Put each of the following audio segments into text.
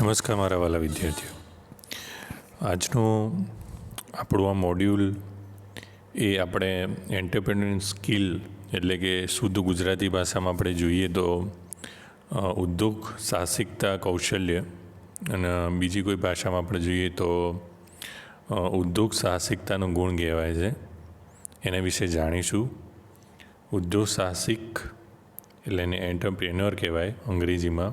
નમસ્કાર મારા વાલા વિદ્યાર્થીઓ. આજનું આપણું આ મોડ્યુલ એ આપણે એન્ટરપ્રેન્યોર સ્કિલ એટલે કે શુદ્ધ ગુજરાતી ભાષામાં આપણે જોઈએ તો ઉદ્યોગ સાહસિકતા કૌશલ્ય, અને બીજી કોઈ ભાષામાં આપણે જોઈએ તો ઉદ્યોગ સાહસિકતાનો ગુણ કહેવાય છે. એના વિશે જાણીશું. ઉદ્યોગ સાહસિક એટલે એને એન્ટરપ્રેન્યોર કહેવાય અંગ્રેજીમાં.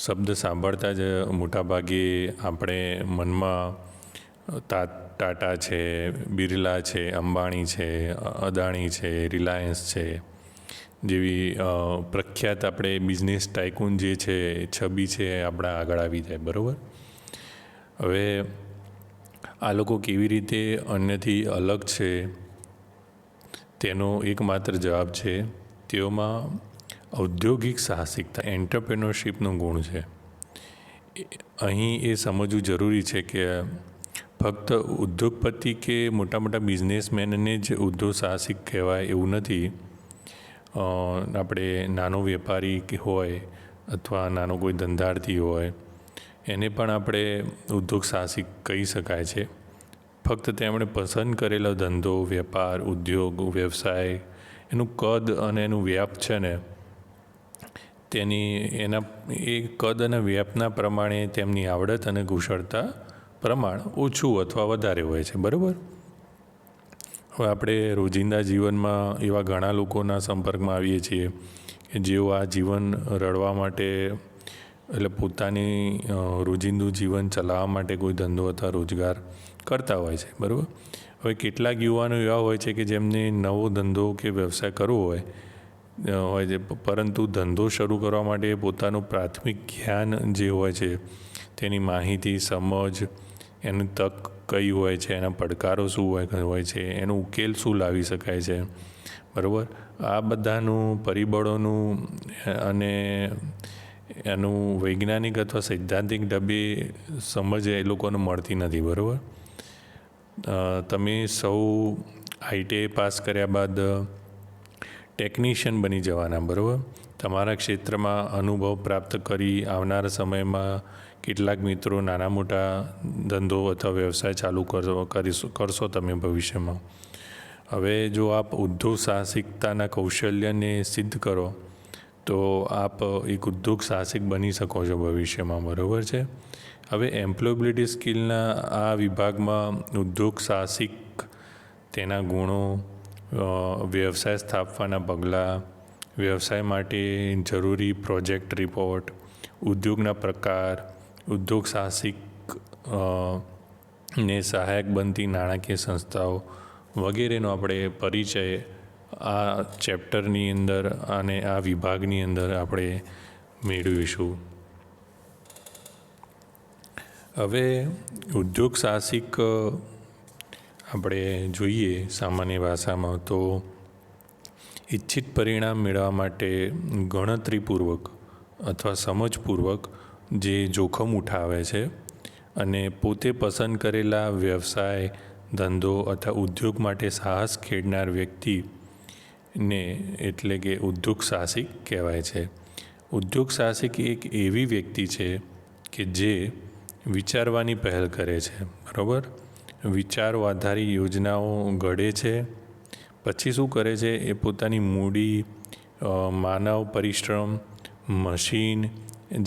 શબ્દ સાંભળતા જ મોટાભાગે આપણે મનમાં ટાટા છે, બિરલા છે, અંબાણી છે, અદાણી છે, રિલાયન્સ છે જેવી પ્રખ્યાત આપણે બિઝનેસ ટાઇકૂન જે છે છબી છે આપણા આગળ આવી જાય. બરાબર. હવે આ લોકો કેવી રીતે અન્યથી અલગ છે તેનો એકમાત્ર જવાબ છે તેઓમાં ઔદ્યોગિક સાહસિકતા એન્ટરપ્રેન્યોરશિપનો ગુણ છે. અહીં એ સમજવું જરૂરી છે કે ફક્ત ઉદ્યોગપતિ કે મોટા મોટા બિઝનેસમેનને જ ઉદ્યોગ સાહસિક કહેવાય એવું નથી. આપણે નાનો વેપારી કે હોય અથવા નાનો કોઈ ધંધાર્થી હોય એને પણ આપણે ઉદ્યોગ સાહસિક કહી શકાય છે. ફક્ત તેમણે પસંદ કરેલો ધંધો, વેપાર, ઉદ્યોગ, વ્યવસાય, એનું કદ અને એનું વ્યાપ છે ને એના એ કદ અને વ્યાપના પ્રમાણે તેમની આવડત અને કુશળતા પ્રમાણ ઓછું અથવા વધારે હોય છે. બરાબર. હવે આપણે રોજિંદા જીવનમાં એવા ઘણા લોકોના સંપર્કમાં આવીએ છીએ કે જેઓ આ જીવન રળવા માટે એટલે પોતાની રોજિંદું જીવન ચલાવવા માટે કોઈ ધંધો અથવા રોજગાર કરતા હોય છે. બરાબર. હવે કેટલાક યુવાનો એવા હોય છે કે જેમને નવો ધંધો કે વ્યવસાય કરવો હોય છે, પરંતુ ધંધો શરૂ કરવા માટે પોતાનું પ્રાથમિક જ્ઞાન જે હોય છે તેની માહિતી, સમજ, એની તક કઈ હોય છે, એના પડકારો શું હોય છે, એનો ઉકેલ શું લાવી શકાય છે. બરાબર. આ બધાનું પરિબળોનું અને એનું વૈજ્ઞાનિક અથવા સૈદ્ધાંતિક ઢબે સમજ એ લોકોને મળતી નથી. બરાબર. તમે સૌ ITI પાસ કર્યા બાદ ટેકનિશિયન બની જવાના. બરાબર. તમારા ક્ષેત્રમાં અનુભવ પ્રાપ્ત કરી આવનારા સમયમાં કેટલાક મિત્રો નાના મોટા ધંધો અથવા વ્યવસાય ચાલુ કરશો તમે ભવિષ્યમાં. હવે જો આપ ઉદ્યોગ સાહસિકતાના કૌશલ્યને સિદ્ધ કરો તો આપ એક ઉદ્યોગ સાહસિક બની શકો છો ભવિષ્યમાં. બરાબર છે. હવે એમ્પ્લોયબિલિટી સ્કિલના આ વિભાગમાં ઉદ્યોગ સાહસિક, તેના ગુણો, વ્યવસાય સ્થાપવાના પગલાં, વ્યવસાય માટે જરૂરી પ્રોજેક્ટ રિપોર્ટ, ઉદ્યોગના પ્રકાર, ઉદ્યોગ સાહસિક ને સહાયક બનતી નાણાકીય સંસ્થાઓ વગેરેનો આપણે પરિચય આ ચેપ્ટરની અંદર અને આ વિભાગની અંદર આપણે મેળવીશું. હવે ઉદ્યોગ સાહસિક આપણે જોઈએ સામાન્ય ભાષામાં તો ઈચ્છિત પરિણામ મેળવવા માટે ગણતરીપૂર્વક અથવા સમજપૂર્વક જે જોખમ ઉઠાવે છે અને પોતે પસંદ કરેલા વ્યવસાય, ધંધો અથવા ઉદ્યોગ માટે સાહસ ખેડનાર વ્યક્તિને એટલે કે ઉદ્યોગ સાહસિક કહેવાય છે. ઉદ્યોગ સાહસિક એક એવી વ્યક્તિ છે કે જે વિચારવાની પહેલ કરે છે. બરાબર. વિચારો આધારિત યોજનાઓ ઘડે છે. પછી શું કરે છે, એ પોતાની મૂડી, માનવ પરિશ્રમ, મશીન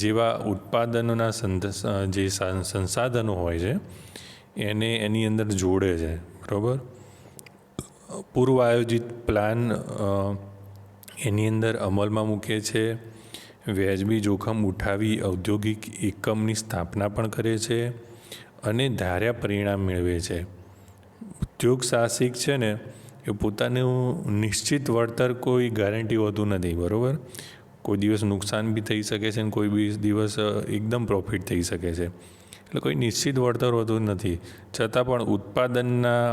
જેવા ઉત્પાદનોના જે સંસાધનો હોય છે એને એની અંદર જોડે છે. બરાબર. પૂર્વ આયોજિત પ્લાન એની અંદર અમલમાં મૂકે છે. વ્યાજબી જોખમ ઉઠાવી ઔદ્યોગિક એકમની સ્થાપના પણ કરે છે અને ધાર્યા પરિણામ મેળવે છે. ઉદ્યોગ સાહસિક છે ને એ પોતાનું નિશ્ચિત વળતર કોઈ ગેરંટી હોતું નથી. બરાબર. કોઈ દિવસ નુકસાન બી થઈ શકે છે અને કોઈ બી દિવસ એકદમ પ્રોફિટ થઈ શકે છે. એટલે કોઈ નિશ્ચિત વળતર હોતું નથી. છતાં પણ ઉત્પાદનના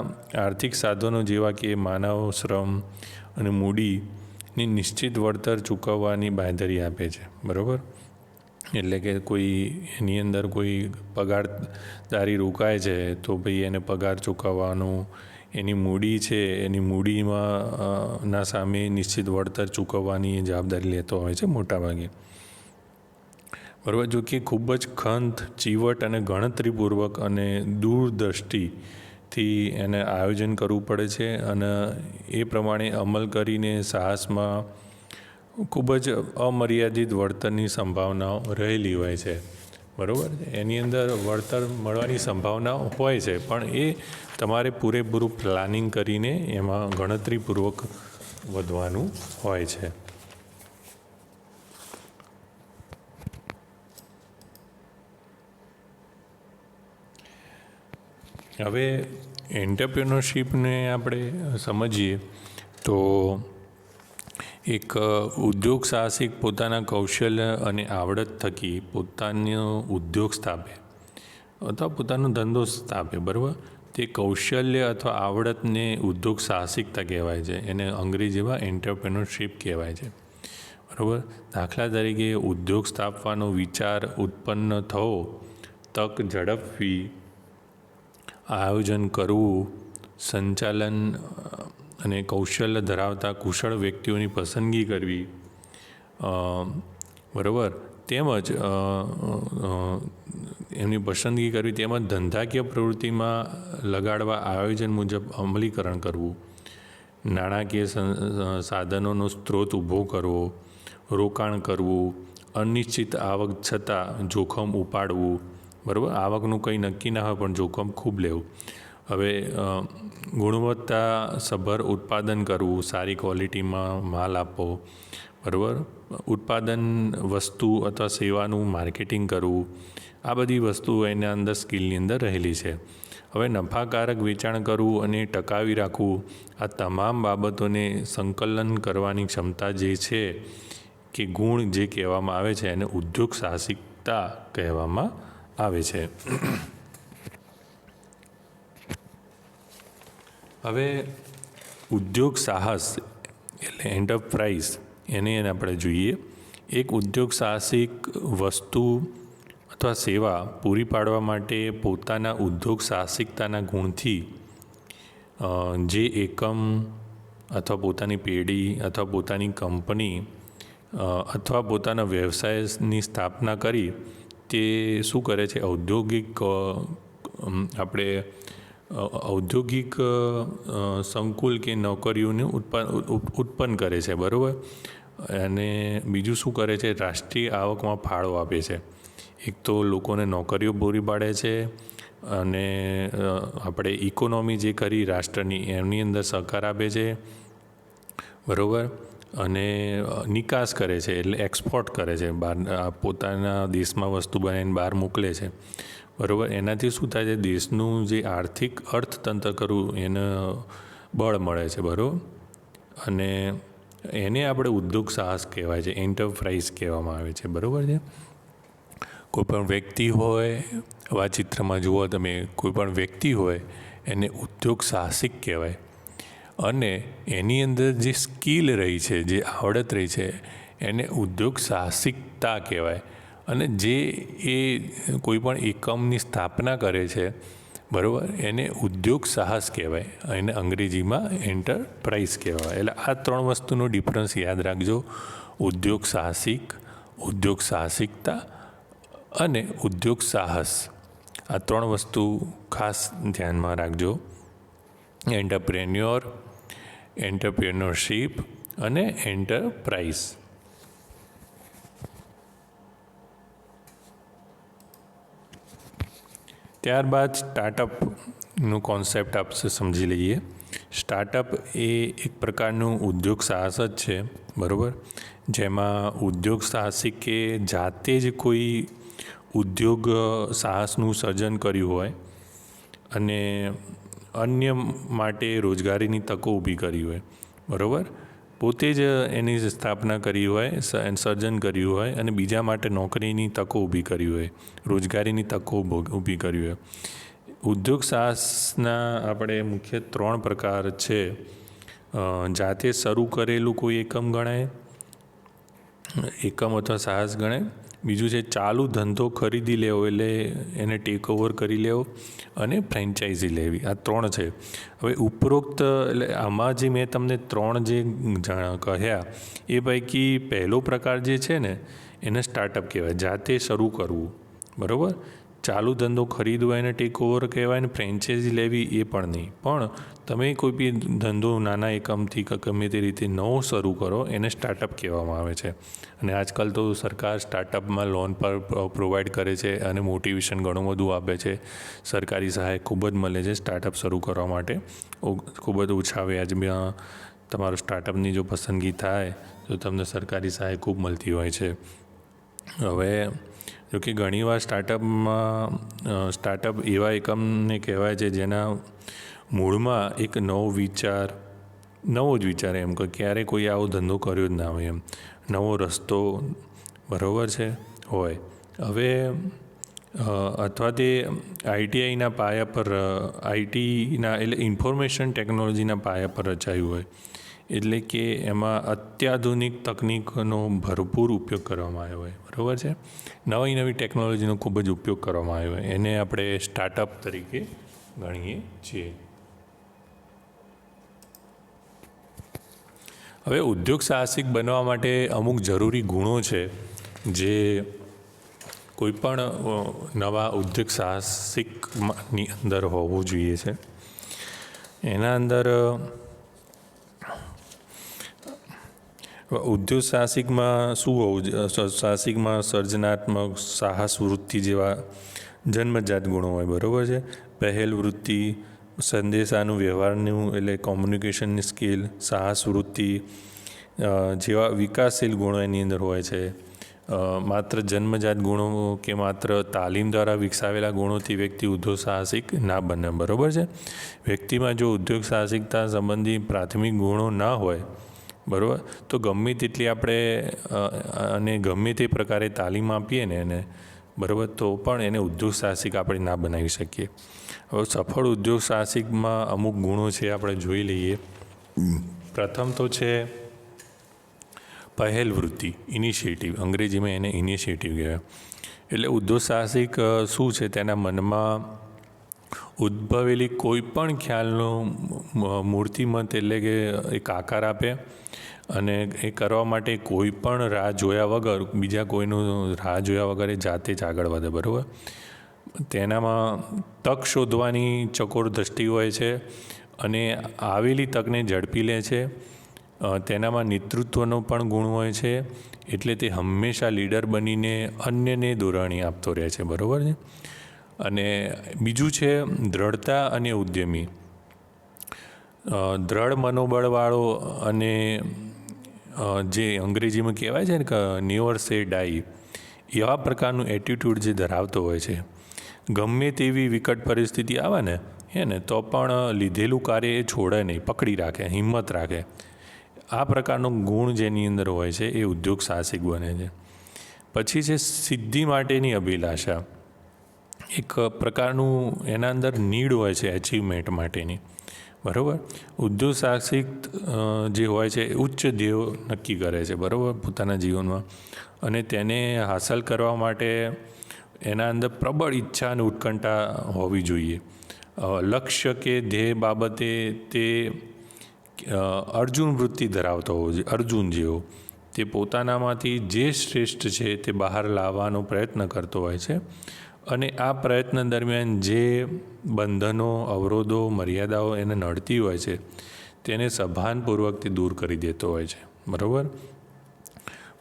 આર્થિક સાધનો જેવા કે માનવ શ્રમ અને મૂડીની નિશ્ચિત વળતર ચૂકવવાની બાંયધરી આપે છે. બરાબર. એટલે કે કોઈ એની અંદર કોઈ પગારદારી રોકાય છે તો ભાઈ એને પગાર ચૂકવવાનું, એની મૂડી છે એની મૂડીમાં ના સામે નિશ્ચિત વળતર ચૂકવવાની જવાબદારી લેતો હોય છે મોટાભાગે. બરાબર. જો કે ખૂબ જ ખંત, ચીવટ અને ગણતરીપૂર્વક અને દૂરદૃષ્ટિથી એને આયોજન કરવું પડે છે અને એ પ્રમાણે અમલ કરીને સાહસમાં ખૂબ જ અમર્યાદિત વળતરની સંભાવનાઓ રહેલી હોય છે. બરાબર. એની અંદર વળતર મળવાની સંભાવના હોય છે, પણ એ તમારે પૂરેપૂરું પ્લાનિંગ કરીને એમાં ગણતરીપૂર્વક વધવાનું હોય છે. હવે એન્ટરપ્રેન્યોરશિપને આપણે સમજીએ તો એક ઉદ્યોગ સાહસિક પોતાના કૌશલ્ય અને આવડત થકી પોતાનો ઉદ્યોગ સ્થાપે અથવા પોતાનો ધંધો સ્થાપે. બરાબર. તે કૌશલ્ય અથવા આવડતને ઉદ્યોગ સાહસિકતા કહેવાય છે. એને અંગ્રેજીમાં એન્ટરપ્રેન્યોરશિપ કહેવાય છે. બરાબર. દાખલા તરીકે ઉદ્યોગ સ્થાપવાનો વિચાર ઉત્પન્ન થવો, તક ઝડપવી, આયોજન કરવું, સંચાલન અને કૌશલ્ય ધરાવતા કુશળ વ્યક્તિઓની પસંદગી કરવી, બરાબર, તેમજ એમની પસંદગી કરવી, તેમજ ધંધાકીય પ્રવૃત્તિમાં લગાડવા આયોજન મુજબ અમલીકરણ કરવું, નાણાકીય સાધનોનો સ્ત્રોત ઊભો કરવો, રોકાણ કરવું, અનિશ્ચિત આવક છતાં જોખમ ઉપાડવું. બરાબર. આવકનું કંઈ નક્કી ના હોય પણ જોખમ ખૂબ લેવું. હવે ગુણવત્તાસભર ઉત્પાદન કરવું, સારી ક્વોલિટીમાં માલ આપવો. બરાબર. ઉત્પાદન વસ્તુ અથવા સેવાનું માર્કેટિંગ કરવું. આ બધી વસ્તુઓ એના અંદર સ્કિલની અંદર રહેલી છે. હવે નફાકારક વેચાણ કરવું અને ટકાવી રાખવું, આ તમામ બાબતોને સંકલન કરવાની ક્ષમતા જે છે કે ગુણ જે કહેવામાં આવે છે એને ઉદ્યોગ સાહસિકતા કહેવામાં આવે છે. હવે ઉદ્યોગ સાહસ એટલે એન્ટરપ્રાઇઝ એને આપણે જોઈએ. એક ઉદ્યોગ સાહસિક વસ્તુ અથવા સેવા પૂરી પાડવા માટે પોતાના ઉદ્યોગ સાહસિકતાના ગુણથી જે એકમ અથવા પોતાની પેઢી અથવા પોતાની કંપની અથવા પોતાના વ્યવસાયની સ્થાપના કરી તે શું કરે છે, ઔદ્યોગિક સંકુલ કે નોકરીઓને ઉત્પન્ન કરે છે. બરાબર. અને બીજું શું કરે છે, રાષ્ટ્રીય આવકમાં ફાળો આપે છે. એક તો લોકોને નોકરીઓ પૂરી પાડે છે અને આપણે ઇકોનોમી જે કરી રાષ્ટ્રની એમની અંદર સહકાર આપે છે. બરાબર. અને નિકાસ કરે છે એટલે એક્સપોર્ટ કરે છે, બહાર પોતાના દેશમાં વસ્તુ બનાવીને બહાર મોકલે છે. બરાબર. એનાથી શું થાય છે, દેશનું જે આર્થિક અર્થતંત્ર કરવું એને બળ મળે છે. બરાબર. અને એને આપણે ઉદ્યોગ સાહસ કહેવાય છે, એન્ટરપ્રાઇઝ કહેવામાં આવે છે. બરાબર છે. કોઈપણ વ્યક્તિ હોય, આ ચિત્રમાં જુઓ તમે, કોઈપણ વ્યક્તિ હોય એને ઉદ્યોગ સાહસિક કહેવાય. અને એની અંદર જે સ્કિલ રહી છે, જે આવડત રહી છે એને ઉદ્યોગ સાહસિકતા કહેવાય. અને જે એ કોઈપણ એકમની સ્થાપના કરે છે, બરાબર, એને ઉદ્યોગ સાહસ કહેવાય. એને અંગ્રેજીમાં એન્ટરપ્રાઇઝ કહેવાય. એટલે આ ત્રણ વસ્તુનો ડિફરન્સ યાદ રાખજો. ઉદ્યોગ સાહસિક, ઉદ્યોગ સાહસિકતા અને ઉદ્યોગ સાહસ. આ ત્રણ વસ્તુ ખાસ ધ્યાનમાં રાખજો. એન્ટરપ્રેન્યોરશિપ અને એન્ટરપ્રાઇઝ. ત્યારબાદ સ્ટાર્ટઅપનું કોન્સેપ્ટ આપણે સમજી લઈએ. સ્ટાર્ટઅપ એ એક પ્રકારનું ઉદ્યોગ સાહસ જ છે. બરાબર. જેમાં ઉદ્યોગ સાહસિકે જાતે જ કોઈ ઉદ્યોગ સાહસનું સર્જન કર્યું હોય અને અન્ય માટે રોજગારીની તકો ઊભી કરી હોય. બરાબર. પોતે જ એની સ્થાપના કરી હોય, સર્જન કર્યું હોય અને બીજા માટે નોકરીની તકો ઊભી કરી હોય, રોજગારીની તકો ઊભી કરી હોય. ઉદ્યોગ સાહસના આપણે મુખ્ય 3 પ્રકાર છે. જાતે શરૂ કરેલું કોઈ એકમ ગણાય, એકમ અથવા સાહસ ગણાય. બીજું છે ચાલુ ધંધો ખરીદી લેવો એટલે એને ટેક ઓવર કરી લેવો અને ફ્રેન્ચાઇઝી લેવી. આ 3 છે. હવે ઉપરોક્ત એટલે આમાં જે મેં તમને 3 જે કહ્યા એ પૈકી પહેલો પ્રકાર જે છે ને એને સ્ટાર્ટઅપ કહેવાય. જાતે શરૂ કરવું, બરાબર. ચાલુ ધંધો ખરીદવો એને ટેક ઓવર કહેવાય, ને ફ્રેન્ચાઇઝી લેવી એ પણ નહીં. પણ તમે કોઈ બી ધંધો નાના એકમથી ગમે તે રીતે નવો શરૂ કરો એને સ્ટાર્ટઅપ કહેવામાં આવે છે. અને આજકાલ તો સરકાર સ્ટાર્ટઅપમાં લોન પર પ્રોવાઈડ કરે છે અને મોટિવેશન ઘણું બધું આપે છે. સરકારી સહાય ખૂબ જ મળે છે સ્ટાર્ટઅપ શરૂ કરવા માટે. ખૂબ જ ઓછા વ્યાજમાં તમારું સ્ટાર્ટઅપની જો પસંદગી થાય તો તમને સરકારી સહાય ખૂબ મળતી હોય છે. હવે જોકે ઘણીવાર સ્ટાર્ટઅપ એવા એકમને કહેવાય છે જેના મૂળમાં એક નવો જ વિચાર એમ કે ક્યારેય કોઈ આવો ધંધો કર્યો જ ના હોય, એમ નવો રસ્તો, બરાબર છે, હોય. હવે અથવા તે આઈટીઆઈના પાયા પર એટલે ઇન્ફોર્મેશન ટેકનોલોજીના પાયા પર રચાયું હોય, એટલે કે એમાં અત્યાધુનિક તકનિકોનો ભરપૂર ઉપયોગ કરવામાં આવ્યો હોય, બરાબર છે. નવી ટેકનોલોજીનો ખૂબ જ ઉપયોગ કરવામાં આવ્યો હોય એને આપણે સ્ટાર્ટઅપ તરીકે ગણીએ છીએ. હવે ઉદ્યોગ સાહસિક બનવા માટે અમુક જરૂરી ગુણો છે જે કોઈપણ નવા ઉદ્યોગ સાહસિકની અંદર હોવું જોઈએ છે. એના અંદર ઉદ્યોગ સાહસિકમાં શું હોવું જોઈએ? સાહસિકમાં સર્જનાત્મક, સાહસ વૃત્તિ જેવા જન્મજાત ગુણો હોય, બરાબર છે. પહેલ વૃત્તિ, સંદેશાનું વ્યવહારનું એટલે કોમ્યુનિકેશનની સ્કિલ, સાહસ વૃત્તિ જેવા વિકાસશીલ ગુણો એની અંદર હોય છે. માત્ર જન્મજાત ગુણો કે માત્ર તાલીમ દ્વારા વિકસાવેલા ગુણોથી વ્યક્તિ ઉદ્યોગ સાહસિક ના બને, બરાબર છે. વ્યક્તિમાં જો ઉદ્યોગ સાહસિકતા સંબંધી પ્રાથમિક ગુણો ના હોય, બરાબર, તો ગમે તેટલી આપણે અને ગમે તે પ્રકારે તાલીમ આપીએ ને એને, બરાબર, તો પણ એને ઉદ્યોગ સાહસિક આપણે ના બનાવી શકીએ. હવે સફળ ઉદ્યોગ સાહસિકમાં અમુક ગુણો છે, આપણે જોઈ લઈએ. પ્રથમ તો છે પહેલ વૃત્તિ, ઇનિશિયેટિવ. અંગ્રેજીમાં એને ઇનિશિયેટિવ કહેવાય. એટલે ઉદ્યોગ સાહસિક શું છે? તેના મનમાં ઉદ્ભવેલી કોઈ પણ ખ્યાલનો મૂર્તિમંત એટલે કે એક આકાર આપે અને એ કરવા માટે કોઈ પણ રાહ જોયા વગર, બીજા કોઈનું રાહ જોયા વગર એ જાતે જ આગળ વધે, બરાબર. તેનામાં તક શોધવાની ચકોર દ્રષ્ટિ હોય છે અને આવેલી તકને ઝડપી લે છે. તેનામાં નેતૃત્વનો પણ ગુણ હોય છે, એટલે તે હંમેશા લીડર બનીને અન્યને દોરણી આપતો રહે છે, બરાબર છે. અને બીજું છે દ્રઢતા અને ઉદ્યમી. દ્રઢ મનોબળવાળો અને જે અંગ્રેજીમાં કહેવાય છે ને કે નેવર સે ડાઈ, એવા પ્રકારનું એટીટ્યૂડ જે ધરાવતો હોય છે. ગમે તેવી વિકટ પરિસ્થિતિ આવે ને તો પણ લીધેલું કાર્ય એ છોડે નહીં, પકડી રાખે, હિંમત રાખે. આ પ્રકારનો ગુણ જેની અંદર હોય છે એ ઉદ્યોગ સાહસિક બને છે. પછી છે સિદ્ધિ માટેની અભિલાષા. એક પ્રકારનું એના અંદર નીડ હોય છે એચિવમેન્ટ માટેની, બરાબર. ઉદ્યોગ સાહસિક જે હોય છે ઉચ્ચ ધ્યેયો નક્કી કરે છે, બરાબર, પોતાના જીવનમાં. અને તેને હાંસલ કરવા માટે એના અંદર પ્રબળ ઈચ્છા અને ઉત્કંઠા હોવી જોઈએ. લક્ષ્ય કે ધ્યેય બાબતે તે અર્જુન વૃત્તિ ધરાવતો હોવો જોઈએ, અર્જુન જેવો. તે પોતાનામાંથી જે શ્રેષ્ઠ છે તે બહાર લાવવાનો પ્રયત્ન કરતો હોય છે અને આ પ્રયત્ન દરમિયાન જે બંધનો, અવરોધો, મર્યાદાઓ એને નડતી હોય છે તેને સભાનપૂર્વકથી દૂર કરી દેતો હોય છે, બરાબર.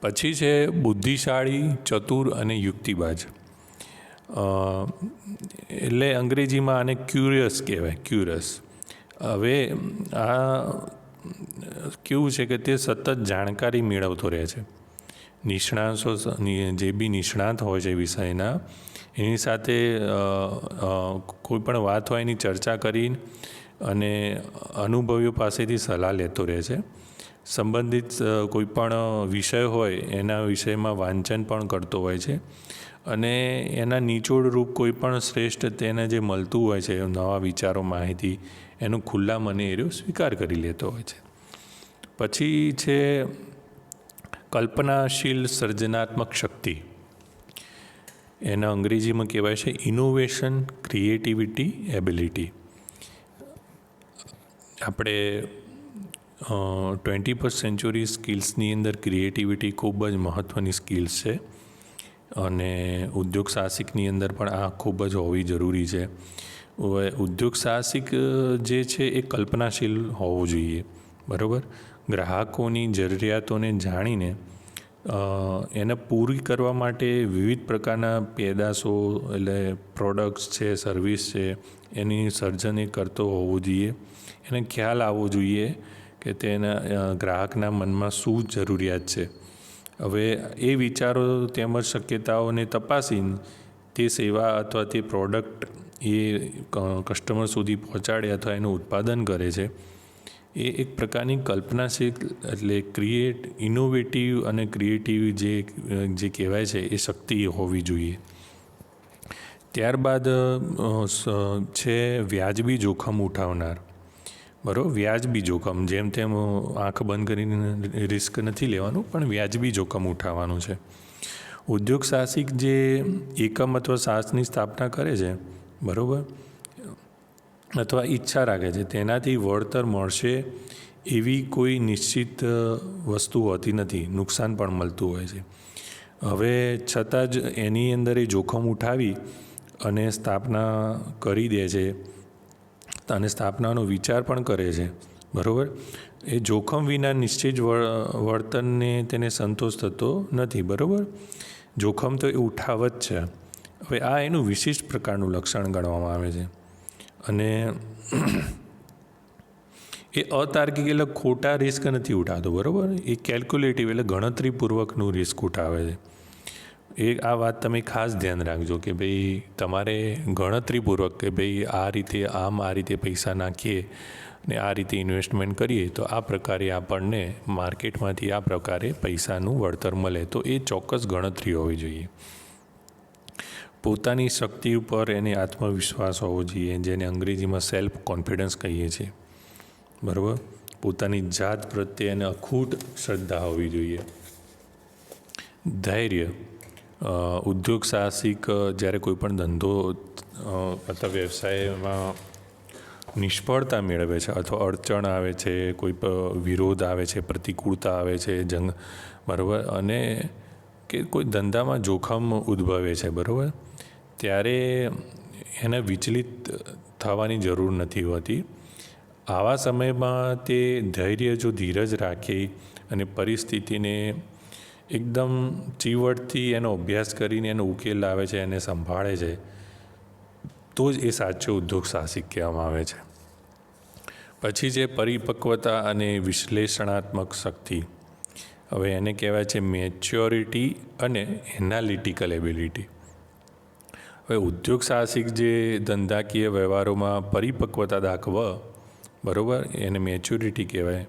પછી છે બુદ્ધિશાળી, ચતુર અને યુક્તિબાજ. એટલે અંગ્રેજીમાં આને ક્યુરિયસ કહેવાય, ક્યુરિયસ. હવે આ કેવું છે કે તે સતત જાણકારી મેળવતો રહે છે. નિષ્ણાતો જે બી નિષ્ણાત હોય છે વિષયના, એની સાથે કોઈ પણ વાત હોય એની ચર્ચા કરી અને અનુભવીઓ પાસેથી સલાહ લેતો રહે છે. સંબંધિત કોઈ પણ વિષય હોય એના વિષયમાં વાંચન પણ કરતો હોય છે અને એના નિચોડ રૂપ કોઈ પણ શ્રેષ્ઠ તેને જે મળતું હોય છે નવા વિચારો, માહિતી, એનું ખુલ્લા મને એ સ્વીકાર કરી લેતો હોય છે. પછી છે કલ્પનાશીલ સર્જનાત્મક શક્તિ. એના અંગ્રેજીમાં કહેવાય છે ઇનોવેશન, ક્રિએટિવિટી, એબિલિટી. આપણે 21st સેન્ચુરી સ્કિલ્સની અંદર ક્રિએટિવિટી ખૂબ જ મહત્ત્વની સ્કિલ્સ છે અને ઉદ્યોગ સાહસિકની અંદર પણ આ ખૂબ જ હોવી જરૂરી છે. ઉદ્યોગ સાહસિક જે છે એ કલ્પનાશીલ હોવું જોઈએ, બરાબર. ગ્રાહકોની જરૂરિયાતોને જાણીને એને પૂરી કરવા માટે વિવિધ પ્રકારના પેદાશો એટલે પ્રોડક્ટ્સ છે, સર્વિસ છે, એની સર્જન એ કરતો હોવો જોઈએ. એને ખ્યાલ આવવો જોઈએ કે તેના ગ્રાહકના મનમાં શું જરૂરિયાત છે. હવે એ વિચારો તેમજ શક્યતાઓને તપાસીને તે સેવા અથવા તે પ્રોડક્ટ એ કસ્ટમર સુધી પહોંચાડે અથવા એનું ઉત્પાદન કરે છે, એ એક પ્રકારની કલ્પનાશીલ એટલે ઇનોવેટિવ અને ક્રિએટિવ જે કહેવાય છે એ શક્તિ હોવી જોઈએ. ત્યારબાદ છે વ્યાજબી જોખમ ઉઠાવનાર, બરાબર. વ્યાજબી જોખમ, જેમ તેમ આંખ બંધ કરીને રિસ્ક નથી લેવાનું, પણ વ્યાજબી જોખમ ઉઠાવવાનું છે. ઉદ્યોગ સાહસિક જે એકમ અથવા સાહસની સ્થાપના કરે છે, બરાબર, અથવા ઈચ્છા રાખે છે, તેનાથી વળતર મળશે એવી કોઈ નિશ્ચિત વસ્તુ હોતી નથી, નુકસાન પણ મળતું હોય છે. હવે છતાં જ એની અંદર એ જોખમ ઉઠાવી અને સ્થાપના કરી દે છે અને સ્થાપનાનો વિચાર પણ કરે છે, બરાબર. એ જોખમ વિના નિશ્ચિત વળતરને તેને સંતોષ થતો નથી, બરાબર. જોખમ તો એ ઉઠાવ જ છે. હવે આ એનું વિશિષ્ટ પ્રકારનું લક્ષણ ગણવામાં આવે છે અને એ અતાર્કિક એટલે ખોટા રિસ્ક નથી ઉઠાવતો, બરાબર. એ કેલ્ક્યુલેટિવ એટલે ગણતરીપૂર્વકનું રિસ્ક ઉઠાવે છે. આ વાત તમે ખાસ ધ્યાન રાખજો કે ભાઈ તમારે ગણતરીપૂર્વક કે ભાઈ આ રીતે પૈસા નાખીએ ને આ રીતે ઇન્વેસ્ટમેન્ટ કરીએ તો આ પ્રકારે આપણને માર્કેટમાંથી આ પ્રકારે પૈસાનું વળતર મળે, તો એ ચોક્કસ ગણતરી હોવી જોઈએ. પોતાની શક્તિ ઉપર એને આત્મવિશ્વાસ હોવો જોઈએ, જેને અંગ્રેજીમાં સેલ્ફ કોન્ફિડન્સ કહીએ છીએ, બરાબર. પોતાની જાત પ્રત્યે એને અખૂટ શ્રદ્ધા હોવી જોઈએ. ધૈર્ય, ઉદ્યોગ સાહસિક જ્યારે કોઈ પણ ધંધો અથવા વ્યવસાયમાં નિષ્ફળતા મેળવે છે અથવા અડચણ આવે છે, કોઈ વિરોધ આવે છે, પ્રતિકૂળતા આવે છે, બરાબર, અને કે કોઈ ધંધામાં જોખમ ઉદ્ભવે છે, બરાબર, ત્યારે એને વિચલિત થવાની જરૂર નથી હોતી. આવા સમયમાં તે ધૈર્ય જો ધીરજ રાખી અને પરિસ્થિતિને એકદમ ચીવટથી એનો અભ્યાસ કરીને એનો ઉકેલ લાવે છે, એને સંભાળે છે, તો જ એ સાચો ઉદ્યોગ સાહસિક કહેવામાં આવે છે. પછી છે પરિપક્વતા અને વિશ્લેષણાત્મક શક્તિ. હવે એને કહેવાય છે મેચ્યોરિટી અને એનાલિટિકલ એબિલિટી. હવે ઉદ્યોગ સાહસિક જે ધંધાકીય વ્યવહારોમાં પરિપક્વતા દાખવે, બરાબર, એને મેચ્યોરિટી કહેવાય.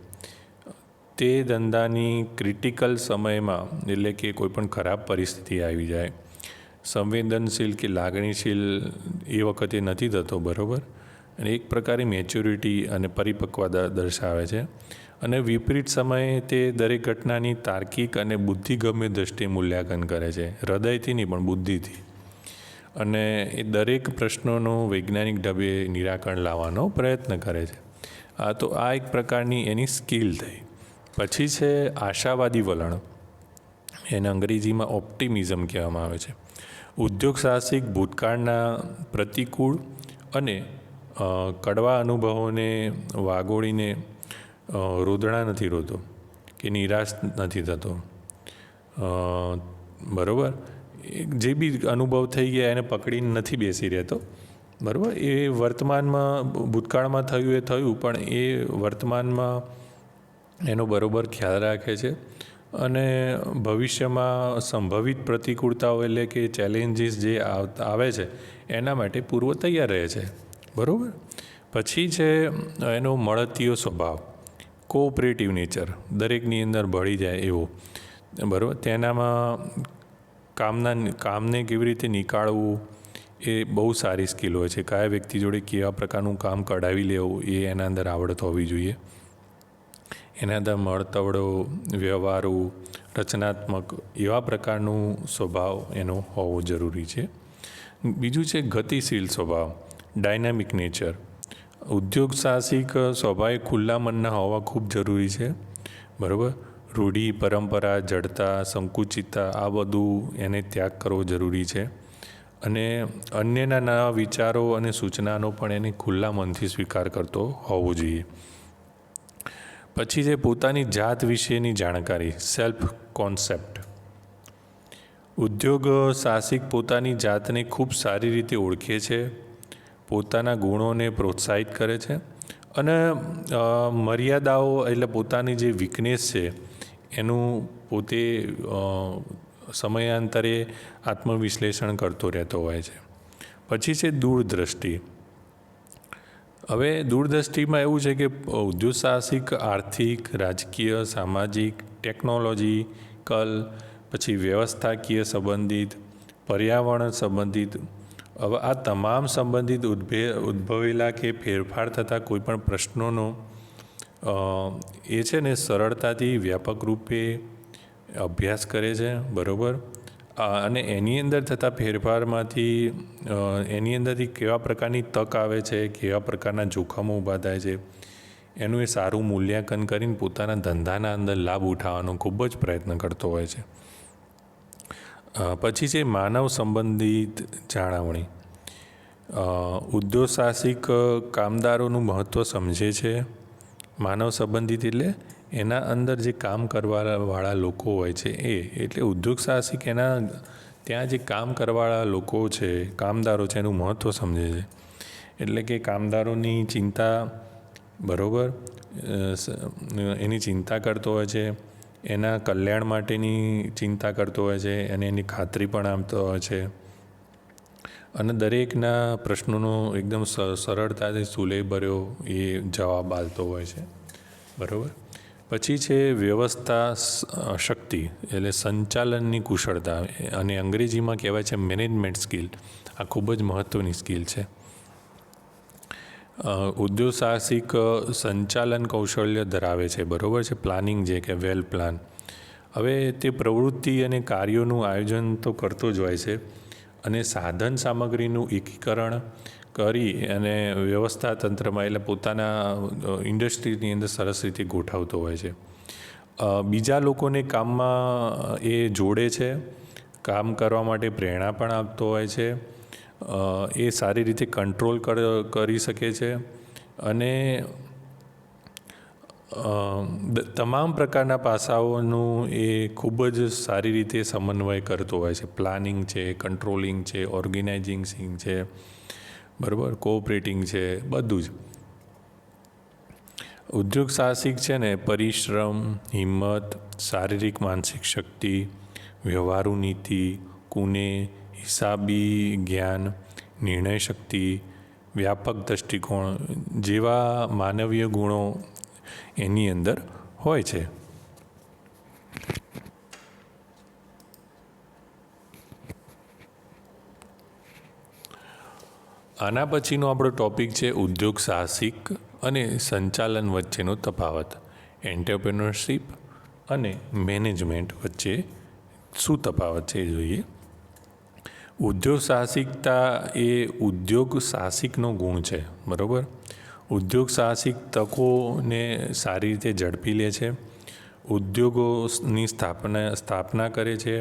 તે ધંધાની ક્રિટિકલ સમયમાં એટલે કે કોઈપણ ખરાબ પરિસ્થિતિ આવી જાય, સંવેદનશીલ કે લાગણીશીલ એ વખતે નથી થતો, બરાબર. અને એક પ્રકારે મેચ્યોરિટી અને પરિપક્વતા દર્શાવે છે. અને વિપરીત સમયે તે દરેક ઘટનાની તાર્કિક અને બુદ્ધિગમ્ય દ્રષ્ટિએ મૂલ્યાંકન કરે છે, હૃદયથી નહીં પણ બુદ્ધિથી. અને એ દરેક પ્રશ્નોનું વૈજ્ઞાનિક ઢબે નિરાકરણ લાવવાનો પ્રયત્ન કરે છે. તો આ એક પ્રકારની એની સ્કિલ થઈ. પછી છે આશાવાદી વલણ, એને અંગ્રેજીમાં ઓપ્ટિમિઝમ કહેવામાં આવે છે. ઉદ્યોગ સાહસિક ભૂતકાળના પ્રતિકૂળ અને કડવા અનુભવોને વાગોળીને રોદણા નથી રોતો કે નિરાશ નથી થતો, બરાબર. જે બી અનુભવ થઈ ગયા એને પકડીને નથી બેસી રહેતો, બરાબર. એ વર્તમાનમાં ભૂતકાળમાં થયું એ થયું, પણ એ વર્તમાનમાં એનો બરાબર ખ્યાલ રાખે છે અને ભવિષ્યમાં સંભવિત પ્રતિકૂળતાઓ એટલે કે ચેલેન્જીસ જે આવે છે એના માટે પૂર્વ તૈયાર રહે છે, બરાબર. પછી છે એનો મળતીયો સ્વભાવ, કોઓપરેટિવ નેચર, દરેકની અંદર ભળી જાય એવો, બરાબર. તેનામાં કામને કેવી રીતે નીકાળવું એ બહુ સારી સ્કિલ હોય છે. કયા વ્યક્તિ જોડે કેવા પ્રકારનું કામ કઢાવી લેવું એ એના અંદર આવડત હોવી જોઈએ. એના અંદર મળતવડો, વ્યવહારો, રચનાત્મક એવા પ્રકારનું સ્વભાવ એનો હોવો જરૂરી છે. બીજું છે ગતિશીલ સ્વભાવ, ડાયનામિક નેચર. ઉદ્યોગ સાહસિક સ્વાભાવિક ખુલ્લા મનના હોવા ખૂબ જરૂરી છે, બરાબર. રૂઢિ, પરંપરા, જડતા, સંકુચિતતા આ બધું એને ત્યાગ કરવો જરૂરી છે. અને અન્યના નવા વિચારો અને સૂચનાનો પણ એને ખુલ્લા મનથી સ્વીકાર કરતો હોવો જોઈએ. પછી છે પોતાની જાત વિશેની જાણકારી, સેલ્ફ કોન્સેપ્ટ. ઉદ્યોગ સાહસિક પોતાની જાતને ખૂબ સારી રીતે ઓળખે છે, પોતાના ગુણોને પ્રોત્સાહિત કરે છે અને મર્યાદાઓ એટલે પોતાની જે વીકનેસ છે એનું પોતે સમયાંતરે આત્મવિશ્લેષણ કરતો રહેતો હોય છે. પછી છે દૂરદ્રષ્ટિ. હવે દૂરદ્રષ્ટિમાં એવું છે કે ઉદ્યોગ સાહસિક આર્થિક, રાજકીય, સામાજિક, ટેકનોલોજીકલ, પછી વ્યવસ્થાકીય સંબંધિત, પર્યાવરણ સંબંધિત, હવે આ તમામ સંબંધિત ઉદ્ભવેલા કે ફેરફાર થતા કોઈપણ પ્રશ્નોનો એ છે ને સરળતાથી વ્યાપક રૂપે અભ્યાસ કરે છે, બરાબર. અને એની અંદર થતા ફેરફારમાંથી એની અંદરથી કેવા પ્રકારની તક આવે છે, કેવા પ્રકારના જોખમો ઊભા થાય છે, એનું એ સારું મૂલ્યાંકન કરીને પોતાના ધંધાના અંદર લાભ ઉઠાવવાનો ખૂબ જ પ્રયત્ન કરતો હોય છે. પછી છે માનવ સંબંધિત જાળવણી. ઉદ્યોગ સાહસિક કામદારોનું મહત્ત્વ સમજે છે. માનવ સંબંધિત એટલે એના અંદર જે કામ કરવાવાળા લોકો હોય છે એટલે ઉદ્યોગ સાહસિક એના ત્યાં જે કામ કરવાવાળા લોકો છે, કામદારો છે, એનું મહત્ત્વ સમજે છે. એટલે કે કામદારોની ચિંતા, બરાબર, એની ચિંતા કરતો હોય છે, એના કલ્યાણ માટેની ચિંતા કરતો હોય છે અને એની ખાતરી પણ આપતો હોય છે અને દરેકના પ્રશ્નોનો એકદમ સરળતાથી સુલેહભર્યો એ જવાબ આપતો હોય છે, બરાબર. પછી છે વ્યવસ્થા શક્તિ એટલે સંચાલનની કુશળતા, અને અંગ્રેજીમાં કહેવાય છે મેનેજમેન્ટ સ્કિલ. આ ખૂબ જ મહત્ત્વની સ્કિલ છે. ઉદ્યોગ સાહસિક સંચાલન કૌશલ્ય ધરાવે છે, બરાબર છે. પ્લાનિંગ જે કે વેલ પ્લાન. હવે તે પ્રવૃત્તિ અને કાર્યોનું આયોજન તો કરતો જ હોય છે અને સાધન સામગ્રીનું એકીકરણ કરી અને વ્યવસ્થા તંત્રમાં એટલે પોતાના ઇન્ડસ્ટ્રીની અંદર સરસ રીતે ગોઠવતો હોય છે. બીજા લોકોને કામમાં એ જોડે છે, કામ કરવા માટે પ્રેરણા પણ આપતો હોય છે. એ સારી રીતે કંટ્રોલ કરી શકે છે અને તમામ પ્રકારના પાસાઓનું એ ખૂબ જ સારી રીતે સમન્વય કરતો હોય છે. પ્લાનિંગ છે, કંટ્રોલિંગ છે, ઓર્ગેનાઇઝિંગ છે, બરાબર, કોઓપરેટિંગ છે, બધું જ. ઉદ્યોગ સાહસિક છે ને પરિશ્રમ, હિંમત, શારીરિક માનસિક શક્તિ, વ્યવહારુ નીતિ, કુને, હિસાબી જ્ઞાન, નિર્ણય શક્તિ, વ્યાપક દૃષ્ટિકોણ જેવા માનવીય ગુણો એની અંદર હોય છે. આના પછીનો આપણો ટૉપિક છે ઉદ્યોગ સાહસિક અને સંચાલન વચ્ચેનો તફાવત. એન્ટરપ્રેન્યોરશિપ અને મેનેજમેન્ટ વચ્ચે શું તફાવત છે એ જોઈએ. ઉદ્યોગ સાહસિકતા એ ઉદ્યોગ સાહસિકનો ગુણ છે, બરાબર. ઉદ્યોગ સાહસિક તકોને સારી રીતે ઝડપી લે છે, ઉદ્યોગોની સ્થાપના કરે છે,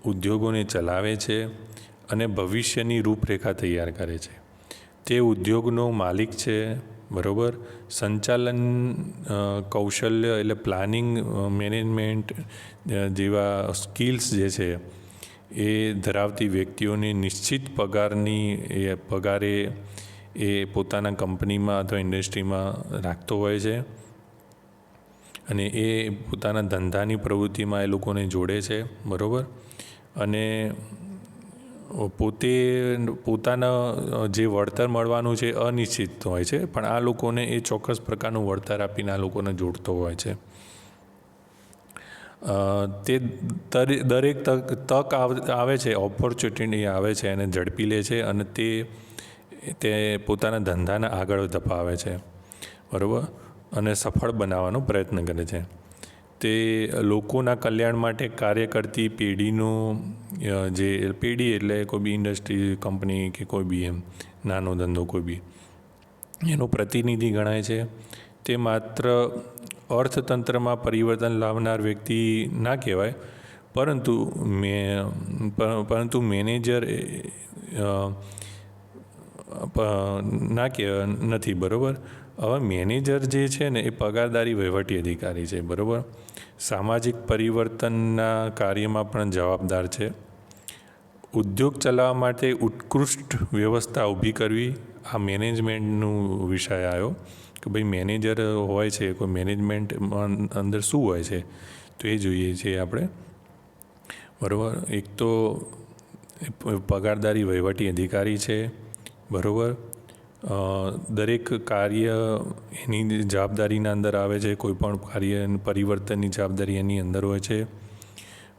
ઉદ્યોગોને ચલાવે છે અને ભવિષ્યની રૂપરેખા તૈયાર કરે છે. તે ઉદ્યોગનો માલિક છે, બરાબર. સંચાલન કૌશલ્ય એટલે પ્લાનિંગ, મેનેજમેન્ટ જેવા સ્કિલ્સ જે છે એ ધરાવતી વ્યક્તિઓને નિશ્ચિત પગારે એ પોતાના કંપનીમાં અથવા ઇન્ડસ્ટ્રીમાં રાખતો હોય છે અને એ પોતાના ધંધાની પ્રવૃત્તિમાં એ લોકોને જોડે છે, બરાબર. અને પોતાના જે વળતર મળવાનું છે અનિશ્ચિત હોય છે, પણ આ લોકોને એ ચોક્કસ પ્રકારનું વળતર આપીને આ લોકોને જોડતો હોય છે. તે દરેક તક આવે છે, ઓપોર્ચ્યુનિટી આવે છે એને ઝડપી લે છે અને તે પોતાના ધંધાને આગળ ધપાવે છે, બરાબર, અને સફળ બનાવવાનો પ્રયત્ન કરે છે. તે લોકોના કલ્યાણ માટે કાર્ય કરતી પેઢીનું જે પેઢી એટલે કોઈ બી ઇન્ડસ્ટ્રી, કંપની કે કોઈ બી એમ નાનો ધંધો કોઈ બી એનો પ્રતિનિધિ ગણાય છે. તે માત્ર અર્થતંત્રમાં પરિવર્તન લાવનાર વ્યક્તિ ના કહેવાય, પરંતુ મેનેજર ના કે નથી. બરાબર. હવે મેનેજર જે છે ને એ પગારદારી વહીવટી અધિકારી છે. બરાબર. સામાજિક પરિવર્તનના કાર્યમાં પણ જવાબદાર છે. ઉદ્યોગ ચલાવવા માટે ઉત્કૃષ્ટ વ્યવસ્થા ઊભી કરવી, આ મેનેજમેન્ટનું વિષય આવ્યો કે ભાઈ મેનેજર હોય છે, કોઈ મેનેજમેન્ટમાં અંદર શું હોય છે તો એ જોઈએ છીએ આપણે. બરાબર. એક તો પગારદારી વહીવટી અધિકારી છે. બરાબર. દરેક કાર્ય એની જવાબદારીના અંદર આવે છે. કોઈ પણ કાર્ય પરિવર્તનની જવાબદારી એની અંદર હોય છે.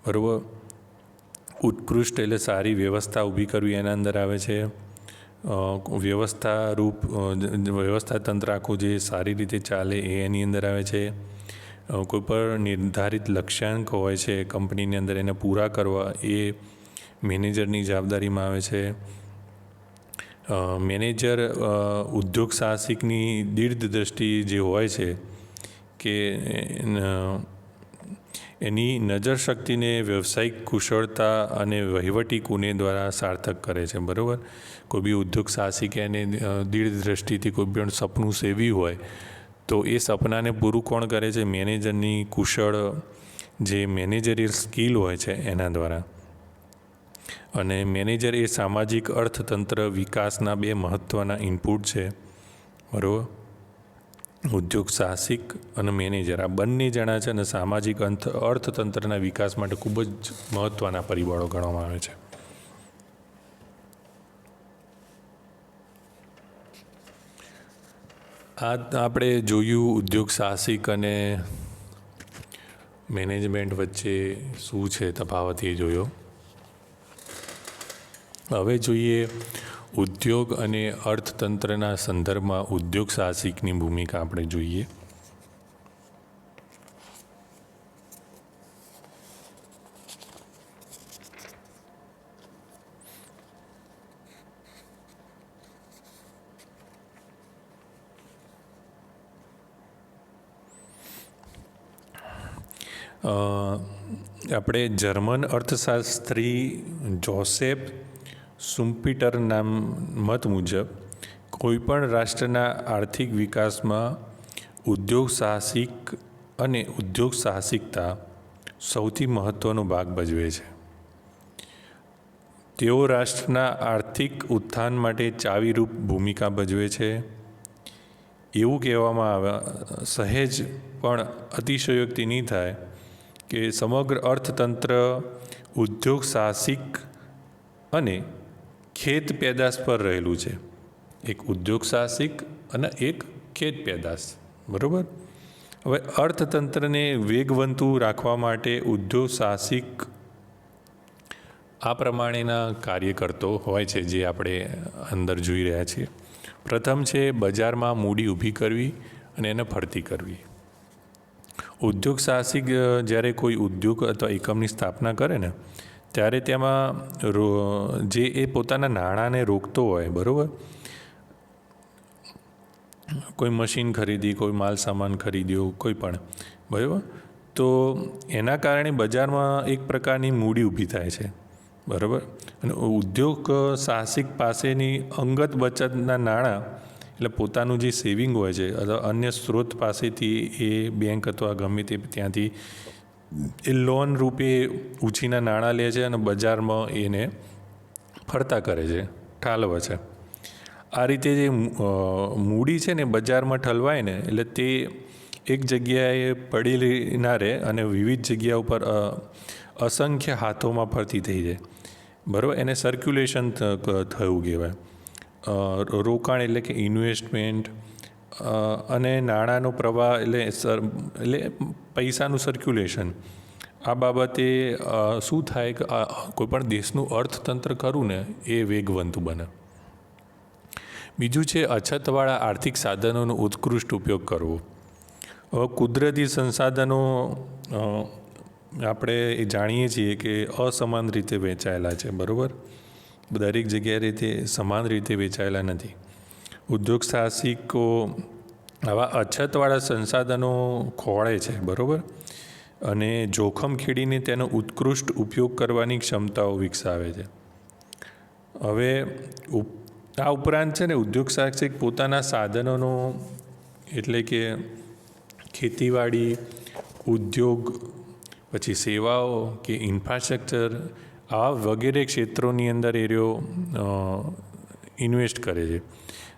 બરાબર. ઉત્કૃષ્ટ એટલે સારી વ્યવસ્થા ઊભી કરવી એના અંદર આવે છે. વ્યવસ્થા તંત્ર આખું જે સારી રીતે ચાલે એ એની અંદર આવે છે. કોઈ પણ નિર્ધારિત લક્ષ્યાંક હોય છે કંપનીની અંદર, એને પૂરા કરવા એ મેનેજરની જવાબદારીમાં આવે છે. મેનેજર ઉદ્યોગ સાહસિકની દીર્ઘદ્રષ્ટિ જે હોય છે કે એની નજર શક્તિને વ્યવસાયિક કુશળતા અને વહીવટી કુને દ્વારા સાર્થક કરે છે. બરાબર. કોઈ બી ઉદ્યોગ સાહસિક એને દીર્ઘદ્રષ્ટિથી કોઈ પણ સપનું સેવ્યું હોય તો એ સપનાને પૂરું કોણ કરે છે? મેનેજરની કુશળ જે મેનેજરિયલ સ્કિલ હોય છે એના દ્વારા. અને મેનેજર એ સામાજિક અર્થતંત્ર વિકાસના બે મહત્ત્વના ઇનપુટ છે. બરાબર. ઉદ્યોગ સાહસિક અને મેનેજર આ બંને જણા છે અને સામાજિક અર્થતંત્રના વિકાસ માટે ખૂબ જ મહત્ત્વના પરિબળો ગણવામાં આવે છે. આ આપણે જોયું ઉદ્યોગ સાહસિક અને મેનેજમેન્ટ વચ્ચે શું છે તફાવત એ જોયો. હવે જોઈએ ઉદ્યોગ અને અર્થતંત્રના સંદર્ભમાં ઉદ્યોગ સાહસિકની ભૂમિકા આપણે જોઈએ. આપણે જર્મન અર્થશાસ્ત્રી જોસેફ શુમ્પીટરના મત મુજબ કોઈપણ રાષ્ટ્રના આર્થિક વિકાસમાં ઉદ્યોગ સાહસિક અને ઉદ્યોગ સાહસિકતા સૌથી મહત્ત્વનો ભાગ ભજવે છે. તેઓ રાષ્ટ્રના આર્થિક ઉત્થાન માટે ચાવીરૂપ ભૂમિકા ભજવે છે. એવું કહેવામાં આવે, સહેજ પણ અતિશયોક્તિ નહીં થાય કે સમગ્ર અર્થતંત્ર ઉદ્યોગ સાહસિક અને ખેત પેદાશ પર રહેલું છે. એક ઉદ્યોગ સાહસિક અને એક ખેત પેદાશ. બરાબર. હવે અર્થતંત્રને વેગવંતું રાખવા માટે ઉદ્યોગ સાહસિક આ પ્રમાણેના કાર્ય કરતો હોય છે જે આપણે અંદર જોઈ રહ્યા છીએ. પ્રથમ છે બજારમાં મૂડી ઊભી કરવી અને એને ફરતી કરવી. ઉદ્યોગ સાહસિક જ્યારે કોઈ ઉદ્યોગ અથવા એકમની સ્થાપના કરે ને ત્યારે તેમાં જે એ પોતાના નાણાંને રોકતો હોય. બરાબર. કોઈ મશીન ખરીદી, કોઈ માલ સામાન ખરીદ્યો, કોઈ પણ. બરાબર. તો એના કારણે બજારમાં એક પ્રકારની મૂડી ઊભી થાય છે. બરાબર. અને ઉદ્યોગ સાહસિક પાસેની અંગત બચતના નાણાં એટલે પોતાનું જે સેવિંગ હોય છે અથવા અન્ય સ્ત્રોત પાસેથી એ બેંક અથવા ગમે તે ત્યાંથી એ લોન રૂપે ઉછીના નાણાં લે છે અને બજારમાં એને ફરતા કરે છે, ઠાલવે છે. આ રીતે જે મૂડી છે ને બજારમાં ઠલવાય ને એટલે તે એક જગ્યાએ પડેલી ના રહે અને વિવિધ જગ્યા ઉપર અસંખ્ય હાથોમાં ફરતી થઈ જાય. બરાબર. એને સર્ક્યુલેશન થયું કહેવાય. રોકાણ એટલે કે ઇન્વેસ્ટમેન્ટ અને નાણાંનો પ્રવાહ એટલે પૈસાનું સર્ક્યુલેશન. આ બાબતે શું થાય કે કોઈપણ દેશનું અર્થતંત્ર ખરું ને એ વેગવંતું બને. બીજું છે અછતવાળા આર્થિક સાધનોનો ઉત્કૃષ્ટ ઉપયોગ કરવો. હવે કુદરતી સંસાધનો આપણે જાણીએ છીએ કે અસમાન રીતે વહેંચાયેલા છે. બરાબર. દરેક જગ્યાએ સમાન રીતે વેચાયેલા નથી. ઉદ્યોગ સાહસિકો આવા અછતવાળા સંસાધનો ખોળે છે, બરાબર, અને જોખમ ખેડીને તેનો ઉત્કૃષ્ટ ઉપયોગ કરવાની ક્ષમતાઓ વિકસાવે છે. હવે આ ઉપરાંત છે ને ઉદ્યોગ સાહસિક પોતાના સાધનોનો એટલે કે ખેતીવાડી, ઉદ્યોગ, પછી સેવાઓ કે ઇન્ફ્રાસ્ટ્રક્ચર આવા વગેરે ક્ષેત્રોની અંદર એ ઇન્વેસ્ટ કરે છે.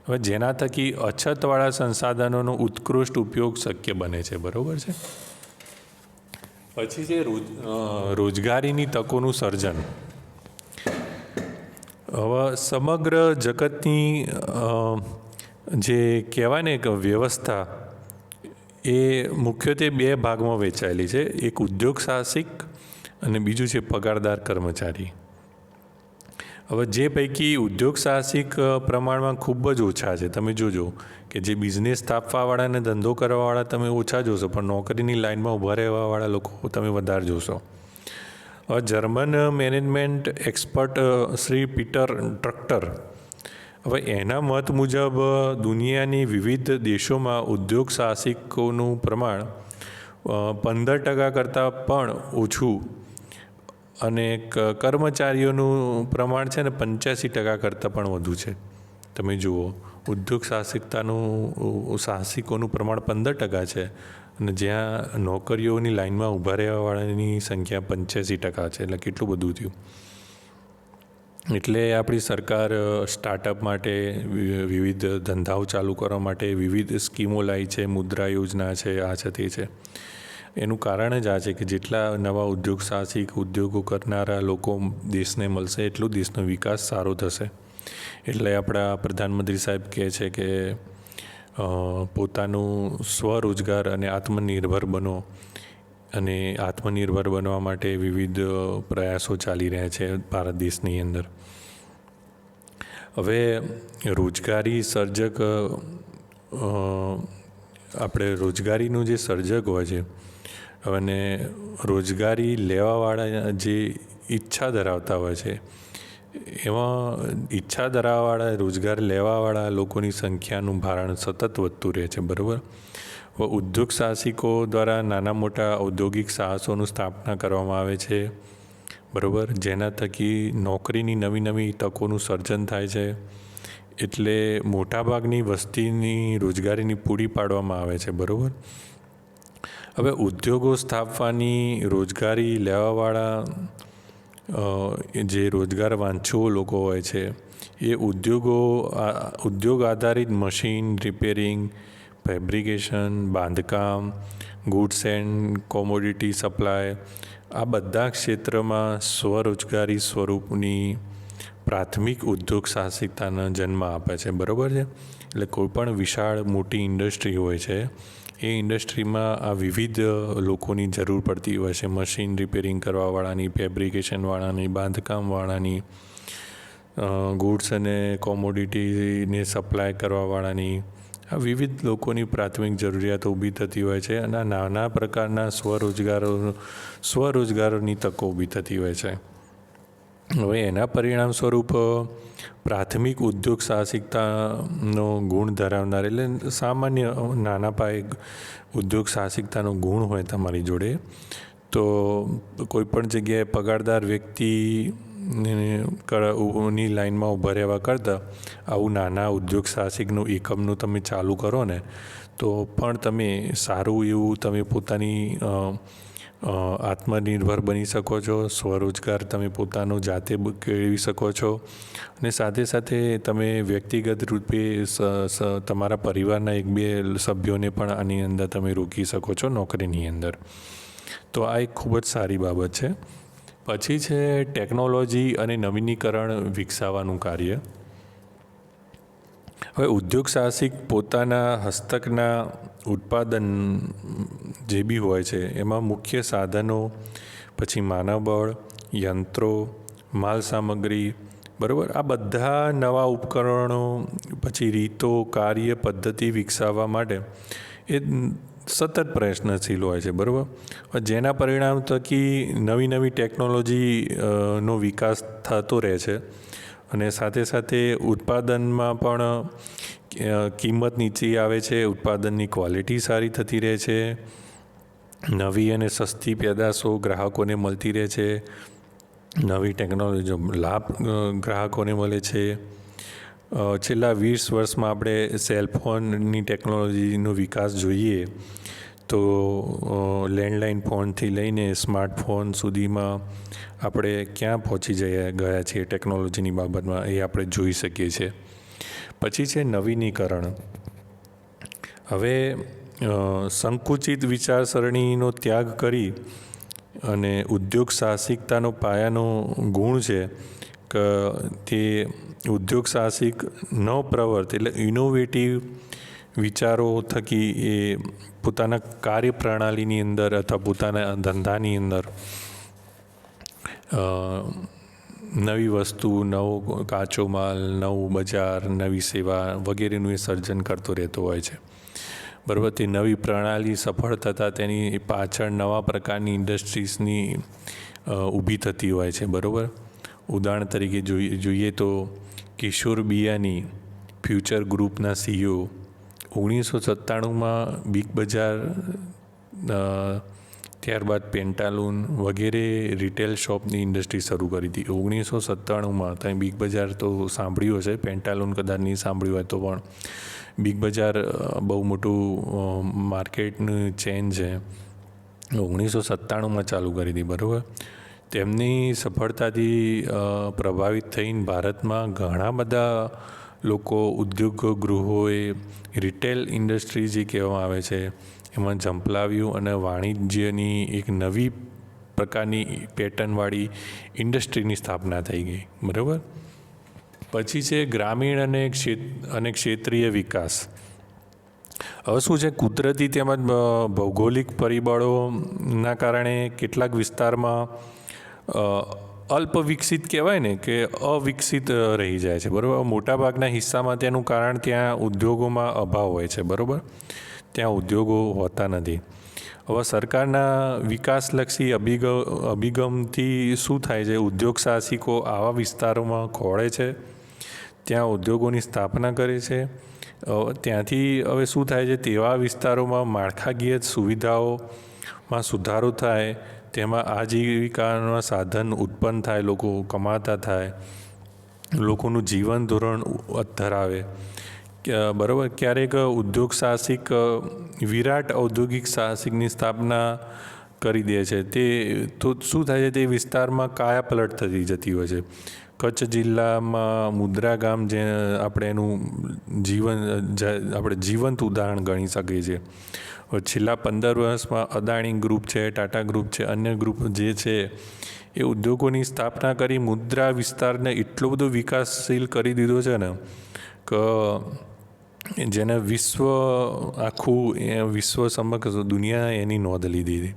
હવે જેના થકી અછતવાળા સંસાધનોનો ઉત્કૃષ્ટ ઉપયોગ શક્ય બને છે, બરાબર છે. પછી છે રોજગારીની તકોનું સર્જન. હવે સમગ્ર જગતની જે કહેવાય ને કે વ્યવસ્થા એ મુખ્યત્વે બે ભાગમાં વહેંચાયેલી છે. એક ઉદ્યોગ સાહસિક અને બીજું છે પગારદાર કર્મચારી. હવે જે પૈકી ઉદ્યોગ સાહસિક પ્રમાણમાં ખૂબ જ ઓછા છે. તમે જોજો કે જે બિઝનેસ સ્થાપવાવાળા અને ધંધો કરવાવાળા તમે ઓછા જોશો, પણ નોકરીની લાઇનમાં ઊભા રહેવાવાળા લોકો તમે વધારે જોશો. હવે German management expert Shri Peter tractor, હવે એના મત મુજબ દુનિયાની વિવિધ દેશોમાં ઉદ્યોગ સાહસિકોનું પ્રમાણ 15% કરતાં પણ ઓછું અને કર્મચારીઓનું પ્રમાણ છે ને 85% કરતાં પણ વધુ છે. તમે જુઓ, ઉદ્યોગ સાહસિકોનું પ્રમાણ 15% છે અને જ્યાં નોકરીઓની લાઇનમાં ઊભા રહેવાવાળાની સંખ્યા 85% છે. એટલે કેટલું બધું થયું. એટલે આપણી સરકાર સ્ટાર્ટઅપ માટે, વિવિધ ધંધાઓ ચાલુ કરવા માટે વિવિધ સ્કીમો લાવી છે, મુદ્રા યોજના છે, આ છે તે છે. એનું કારણ જ આ છે કે જેટલા નવા ઉદ્યોગ સાહસિક ઉદ્યોગો કરનારા લોકો દેશને મળશે એટલો દેશનો વિકાસ સારો થશે. એટલે આપણા પ્રધાનમંત્રી સાહેબ કહે છે કે પોતાનું સ્વરોજગાર અને આત્મનિર્ભર બનો, અને આત્મનિર્ભર બનવા માટે વિવિધ પ્રયાસો ચાલી રહ્યા છે ભારત દેશની અંદર. હવે રોજગારી સર્જક, આપણે રોજગારીનું જે સર્જક હોય છે અને રોજગારી લેવાવાળા જે ઈચ્છા ધરાવતા હોય છે, એમાં ઈચ્છા ધરાવવાળા રોજગાર લેવાવાળા લોકોની સંખ્યાનું ભારણ સતત વધતું રહે છે, બરાબર. ઉદ્યોગ સાહસિકો દ્વારા નાના મોટા ઔદ્યોગિક સાહસોનું સ્થાપના કરવામાં આવે છે, બરાબર, જેના થકી નોકરીની નવી નવી તકોનું સર્જન થાય છે. એટલે મોટાભાગની વસ્તીની રોજગારીની પૂરી પાડવામાં આવે છે, બરાબર. હવે ઉદ્યોગો સ્થાપવાની રોજગારી લેવાવાળા જે રોજગાર વાંચ્છુઓ લોકો હોય છે એ ઉદ્યોગ આધારિત મશીન રિપેરિંગ, ફેબ્રિકેશન, બાંધકામ, ગુડ્સ એન્ડ કોમોડિટી સપ્લાય, આ બધા ક્ષેત્રમાં સ્વરોજગારી સ્વરૂપની પ્રાથમિક ઉદ્યોગ સાહસિકતાનો જન્મ આપે છે, બરાબર છે. એટલે કોઈપણ વિશાળ મોટી ઇન્ડસ્ટ્રી હોય છે, એ ઇન્ડસ્ટ્રીમાં આ વિવિધ લોકોની જરૂર પડતી હોય છે. મશીન રિપેરિંગ કરવાવાળાની, ફેબ્રિકેશનવાળાની, બાંધકામવાળાની, ગુડ્સ અને કોમોડિટીને સપ્લાય કરવાવાળાની, આ વિવિધ લોકોની પ્રાથમિક જરૂરિયાતો ઊભી થતી હોય છે અને નાના પ્રકારના સ્વરોજગારોની તકો ઊભી થતી હોય છે. હવે એના પરિણામ સ્વરૂપ પ્રાથમિક ઉદ્યોગ સાહસિકતાનો ગુણ ધરાવનાર, એટલે સામાન્ય નાના પાયે ઉદ્યોગ સાહસિકતાનો ગુણ હોય તમારી જોડે, તો કોઈપણ જગ્યાએ પગારદાર વ્યક્તિની લાઇનમાં ઊભા રહેવા કરતાં આવું નાના ઉદ્યોગ સાહસિકનું એકમનું તમે ચાલુ કરો ને, તો પણ તમે સારું એવું તમે પોતાની આત્મનિર્ભર બની શકો છો. સ્વરોજગાર તમે પોતાનો જાતે કેળવી શકો છો અને સાથે સાથે તમે વ્યક્તિગત રૂપે તમારા પરિવારના 1-2 સભ્યોને પણ આની અંદર તમે રોકી શકો છો નોકરીની અંદર. તો આ એક ખૂબ જ સારી બાબત છે. પછી છે ટેકનોલોજી અને નવીનીકરણ વિકસાવવાનું કાર્ય. હવે ઉદ્યોગ સાહસિક પોતાના હસ્તકના ઉત્પાદન જે બી હોય છે એમાં મુખ્ય સાધનો, પછી માનવબળ, યંત્રો, માલ સામગ્રી, બરાબર, આ બધા નવા ઉપકરણો, પછી રીતો, કાર્ય પદ્ધતિ વિકસાવવા માટે એ સતત પ્રયત્નશીલ હોય છે, બરાબર. જેના પરિણામ થકી નવી નવી ટેકનોલોજીનો વિકાસ થતો રહે છે અને સાથે સાથે ઉત્પાદનમાં પણ કિંમત નીચી આવે છે, ઉત્પાદનની ક્વોલિટી સારી થતી રહે છે, નવી અને સસ્તી પેદાશો ગ્રાહકોને મળતી રહે છે, નવી ટેકનોલોજીનો લાભ ગ્રાહકોને મળે છે. છેલ્લા 20 વર્ષમાં આપણે સેલફોનની ટેકનોલોજીનો વિકાસ જોઈએ તો લેન્ડલાઇન ફોનથી લઈને સ્માર્ટફોન સુધીમાં આપણે ક્યાં પહોંચી ગયા છીએ ટેકનોલોજીની બાબતમાં એ આપણે જોઈ શકીએ છીએ. પછી છે નવીનીકરણ. હવે સંકુચિત વિચારસરણીનો ત્યાગ કરી અને ઉદ્યોગ સાહસિકતાનો પાયાનો ગુણ છે કે તે ઉદ્યોગ સાહસિક નવપ્રવર્ત એટલે ઇનોવેટિવ વિચારો થકી એ પોતાના કાર્યપ્રણાલીની અંદર અથવા પોતાના ધંધાની અંદર નવી વસ્તુ, નવો કાચો માલ, નવું બજાર, નવી સેવા વગેરેનું એ સર્જન કરતો રહેતો હોય છે. બરાબર. તે નવી પ્રણાલી સફળ થતાં તેની પાછળ નવા પ્રકારની ઇન્ડસ્ટ્રીઝની ઊભી થતી હોય છે. બરાબર. ઉદાહરણ તરીકે જોઈએ તો કિશોર બિયાની ફ્યુચર ગ્રુપના CEO 1997માં બિગ બજાર, ત્યારબાદ પેન્ટાલૂન વગેરે રિટેલ શોપની ઇન્ડસ્ટ્રી શરૂ કરી હતી. 1997માં ત્યાં બિગ બજાર તો સાંભળ્યું હશે, પેન્ટાલૂન કદાચ નહીં સાંભળ્યું હોય તો પણ બિગ બજાર બહુ મોટું માર્કેટનું ચેન છે. 1997માં ચાલુ કરી હતી. બરાબર. તેમની સફળતાથી પ્રભાવિત થઈને ભારતમાં ઘણા બધા લોકો, ઉદ્યોગ ગૃહોએ રિટેલ ઇન્ડસ્ટ્રી જે કહેવામાં આવે છે એમાં ઝંપલાવ્યું અને વાણિજ્યની એક નવી પ્રકારની પેટર્નવાળી ઇન્ડસ્ટ્રીની સ્થાપના થઈ ગઈ. બરાબર. પછી છે ગ્રામીણ અને ક્ષેત્રીય વિકાસ. હવે શું છે, કુદરતી તેમજ ભૌગોલિક પરિબળોના કારણે કેટલાક વિસ્તારમાં અલ્પ વિકસિત કહેવાય ને કે અવિકસિત રહી જાય છે. બરાબર. મોટાભાગના હિસ્સામાં તેનું કારણ ત્યાં ઉદ્યોગોમાં અભાવ હોય છે. બરાબર. ત્યાં ઉદ્યોગો હોતા નથી. હવે સરકારના વિકાસલક્ષી અભિગમથી શું થાય છે, ઉદ્યોગ સાહસિકો આવા વિસ્તારોમાં ખોળે છે, ત્યાં ઉદ્યોગોની સ્થાપના કરે છે. ત્યાંથી હવે શું થાય છે, તેવા વિસ્તારોમાં માળખાકીય સુવિધાઓમાં સુધારો થાય, તેમાં આજીવિકાના સાધન ઉત્પન્ન થાય, લોકો કમાતા થાય, લોકોનું જીવન ધોરણ ધરાવે. બરાબર. ક્યારેક ઉદ્યોગ સાહસિક વિરાટ ઔદ્યોગિક સાહસિકની સ્થાપના કરી દે છે. તે તો શું થાય છે, તે વિસ્તારમાં કાયાપલટ થતી જતી હોય છે. કચ્છ જિલ્લામાં મુદ્રા ગામ જે આપણે એનું જીવંત ઉદાહરણ ગણી શકીએ છીએ. છેલ્લા 15 વર્ષમાં અદાણી ગ્રુપ છે, ટાટા ગ્રુપ છે, અન્ય ગ્રુપ જે છે એ ઉદ્યોગોની સ્થાપના કરી મુદ્રા વિસ્તારને એટલો બધો વિકાસશીલ કરી દીધો છે ને કે જેને વિશ્વ સમગ્ર દુનિયા એની નોંધ લીધી હતી.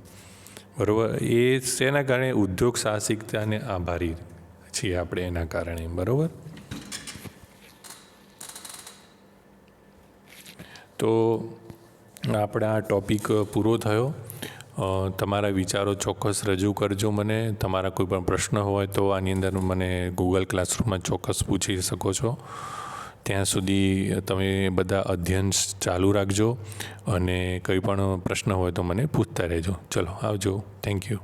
બરાબર. એ શેના કારણે? ઉદ્યોગ સાહસિકતાને આભારી છીએ આપણે એના કારણે. બરાબર. તો આપણે આ ટૉપિક પૂરો થયો. તમારા વિચારો ચોક્કસ રજૂ કરજો મને. તમારા કોઈ પણ પ્રશ્ન હોય તો આની અંદર મને ગૂગલ ક્લાસરૂમમાં ચોક્કસ પૂછી શકો છો. ત્યાં સુધી તમે બધા અધ્યયન ચાલુ રાખજો અને કંઈ પણ પ્રશ્ન હોય તો મને પૂછતા રહેજો. ચલો, આવજો. Thank you.